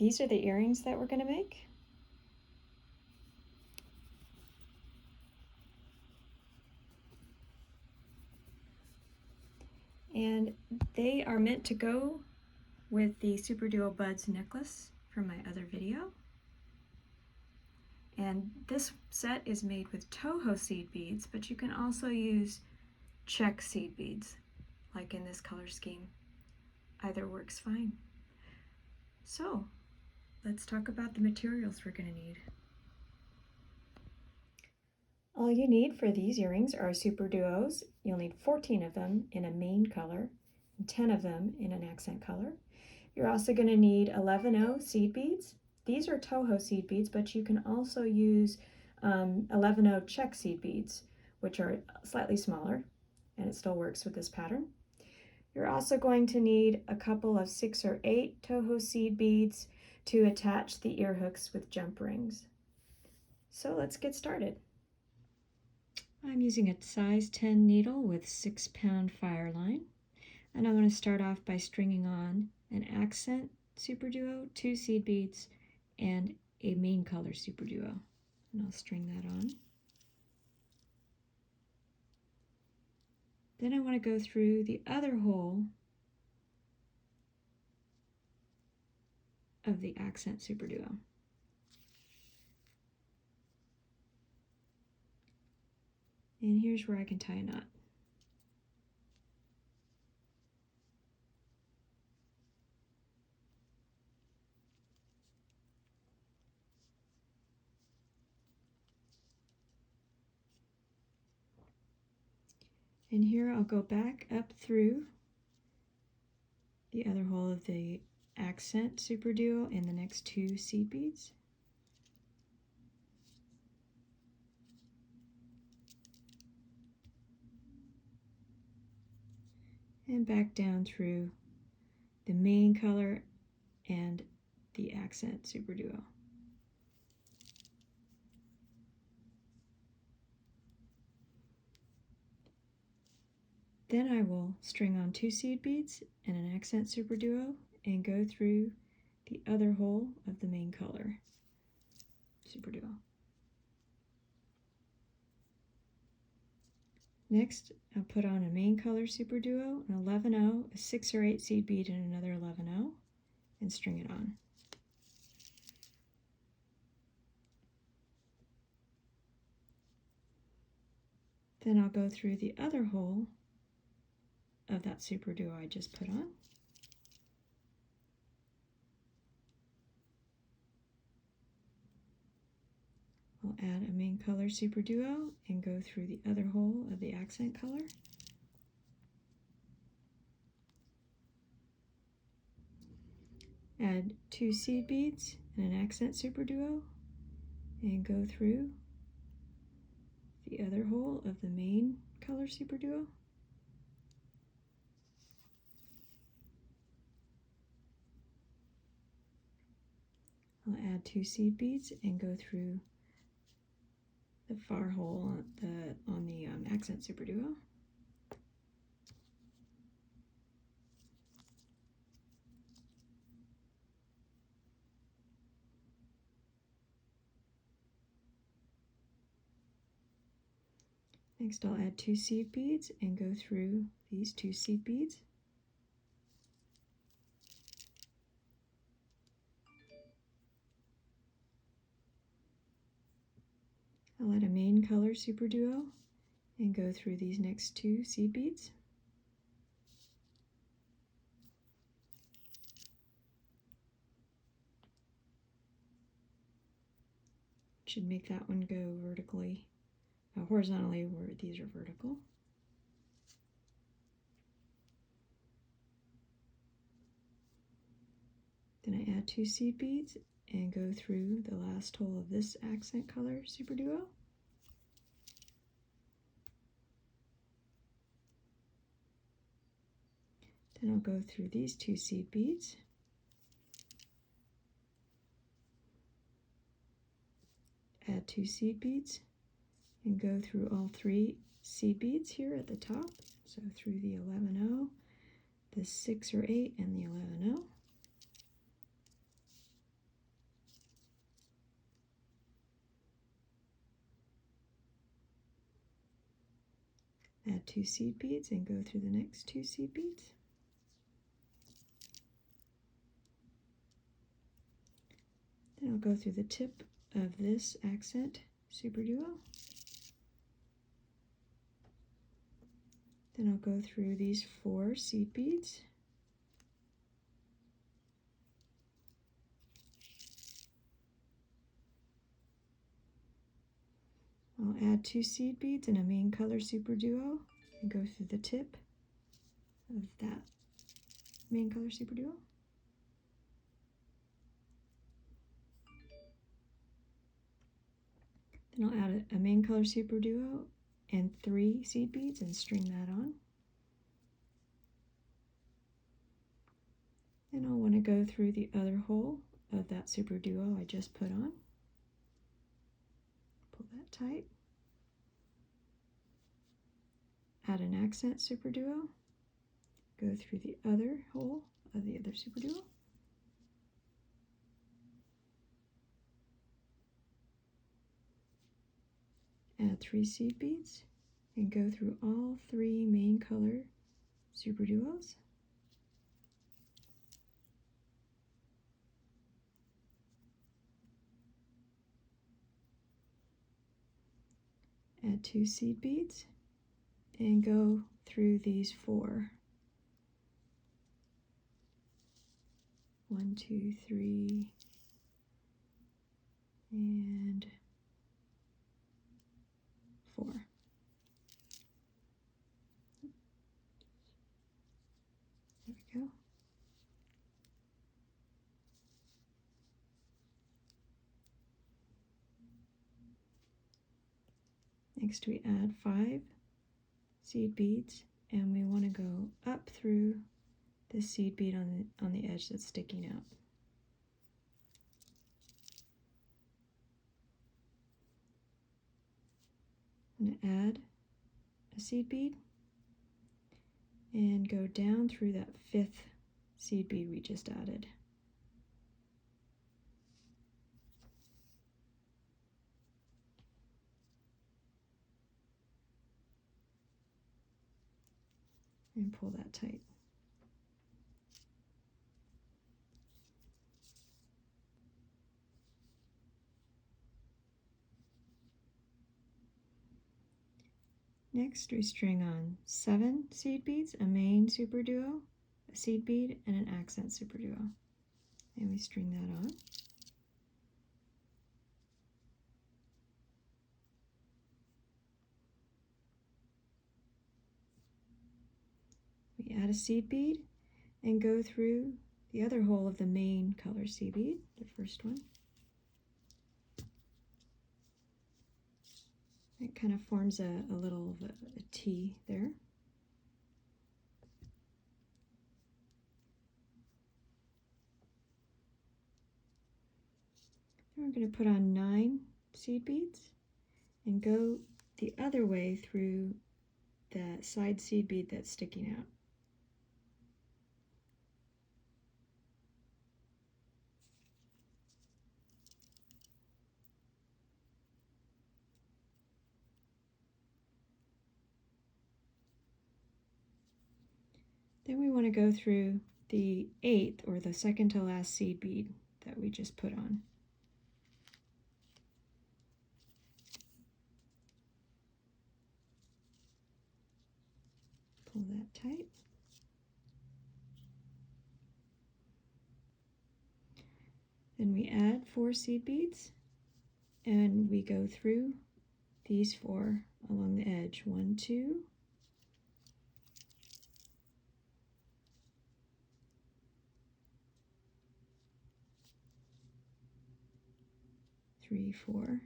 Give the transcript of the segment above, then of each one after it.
these are the earrings that we're going to make. And they are meant to go with the Superduo Buds necklace from my other video. And this set is made with Toho seed beads, but you can also use check seed beads, like in this color scheme. Either works fine. So, let's talk about the materials we're going to need. All you need for these earrings are Superduos. You'll need 14 of them in a main color and 10 of them in an accent color. You're also going to need 11O seed beads. These are Toho seed beads, but you can also use 11O check seed beads, which are slightly smaller, and it still works with this pattern. You're also going to need a couple of 6 or 8 Toho seed beads to attach the ear hooks with jump rings. So let's get started. I'm using a size 10 needle with 6-pound fire line, and I'm going to start off by stringing on an accent Superduo, 2 seed beads, and a main color Superduo. And I'll string that on. Then I want to go through the other hole of the accent Superduo. And here's where I can tie a knot. And here I'll go back up through the other hole of the accent Superduo and the next 2 seed beads. And back down through the main color and the accent Superduo. Then I will string on 2 seed beads and an accent Superduo and go through the other hole of the main color Superduo. Next, I'll put on a main color Superduo, an 11O, a 6 or 8 seed bead, and another 11O, and string it on. Then I'll go through the other hole of that Superduo I just put on. I'll add a main color Superduo and go through the other hole of the accent color. Add 2 seed beads and an accent Superduo and go through the other hole of the main color Superduo. I'll add 2 seed beads and go through the far hole on the accent Superduo. Next I'll add 2 seed beads and go through these 2 seed beads. I'll add a main color Superduo and go through these next 2 seed beads. Should make that one go vertically, horizontally where these are vertical. Then I add 2 seed beads and go through the last hole of this accent color Superduo. Then I'll go through these 2 seed beads. Add 2 seed beads and go through all 3 seed beads here at the top. So through the 11O, the 6 or 8, and the 11O. add 2 seed beads and go through the next 2 seed beads. Then I'll go through the tip of this accent Superduo. Then I'll go through these 4 seed beads. I'll add 2 seed beads in a main color Superduo and go through the tip of that main color Superduo. Then I'll add a main color Superduo and 3 seed beads and string that on. Then I'll want to go through the other hole of that Superduo I just put on. Pull that tight. Add an accent Superduo. Go through the other hole of the other Superduo. Add 3 seed beads and go through all 3 main color Superduos. Add 2 seed beads and go through these 4. 1, 2, 3, and 4. There we go. Next we add 5 seed beads and we want to go up through the seed bead on the edge that's sticking out. I'm going to add a seed bead and go down through that 5th seed bead we just added. And pull that tight. Next we string on 7 seed beads, a main Superduo, a seed bead, and an accent Superduo. And we string that on. We add a seed bead and go through the other hole of the main color seed bead, the first one. It kind of forms a little a T there. Then we're going to put on 9 seed beads and go the other way through the side seed bead that's sticking out. Then we want to go through the 8th, or the second to last seed bead that we just put on. Pull that tight. Then we add 4 seed beads and we go through these 4 along the edge. 1, 2, 3, 4.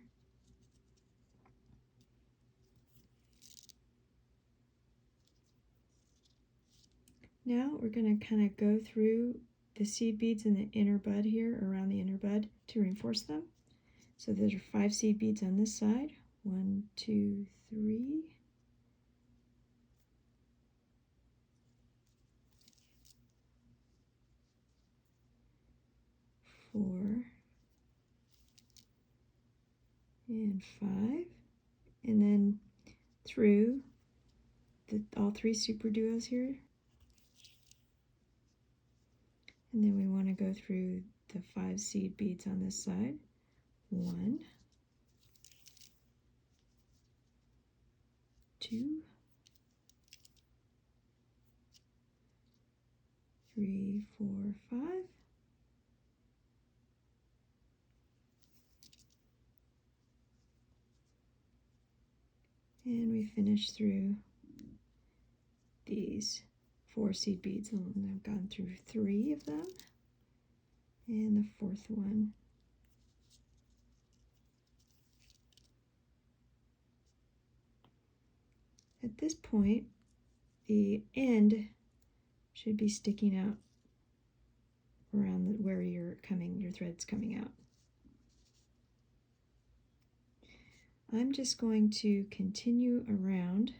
Now we're going to kind of go through the seed beads in the inner bud here, around the inner bud, to reinforce them. So there are 5 seed beads on this side. 1, 2, 3. 4 and 5, and then through all 3 Superduos here. And then we want to go through the 5 seed beads on this side. 1, 2, 3, 4, 5. And we finish through these 4 seed beads, and I've gone through 3 of them, and the 4th one. At this point, the end should be sticking out around where your thread's coming out. I'm just going to continue around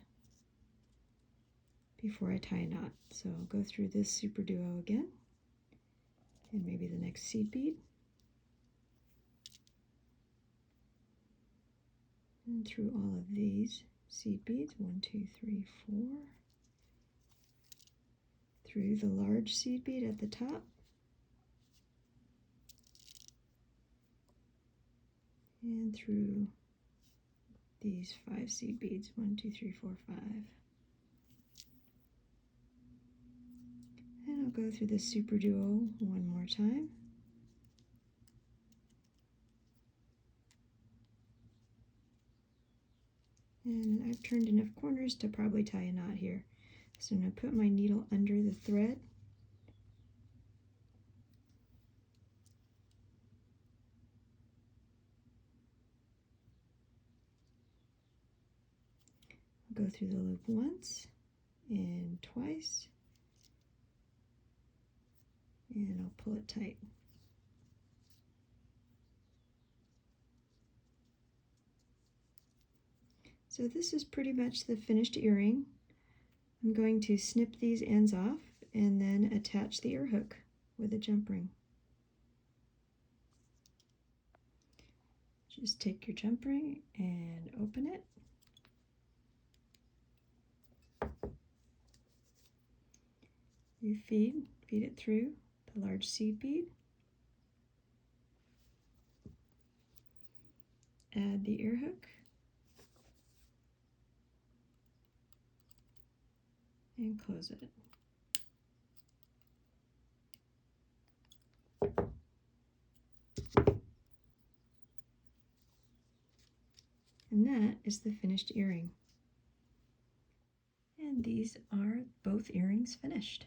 before I tie a knot. So I'll go through this Superduo again, and maybe the next seed bead. And through all of these seed beads, 1, 2, 3, 4. Through the large seed bead at the top. And through these 5 seed beads, 1, 2, 3, 4, 5. And I'll go through the Superduo one more time. And I've turned enough corners to probably tie a knot here. So I'm going to put my needle under the thread. I'll go through the loop once and twice, and I'll pull it tight. So this is pretty much the finished earring. I'm going to snip these ends off and then attach the ear hook with a jump ring. Just take your jump ring and open it. You feed it through the large seed bead. Add the ear hook. And close it. And that is the finished earring. And these are both earrings finished.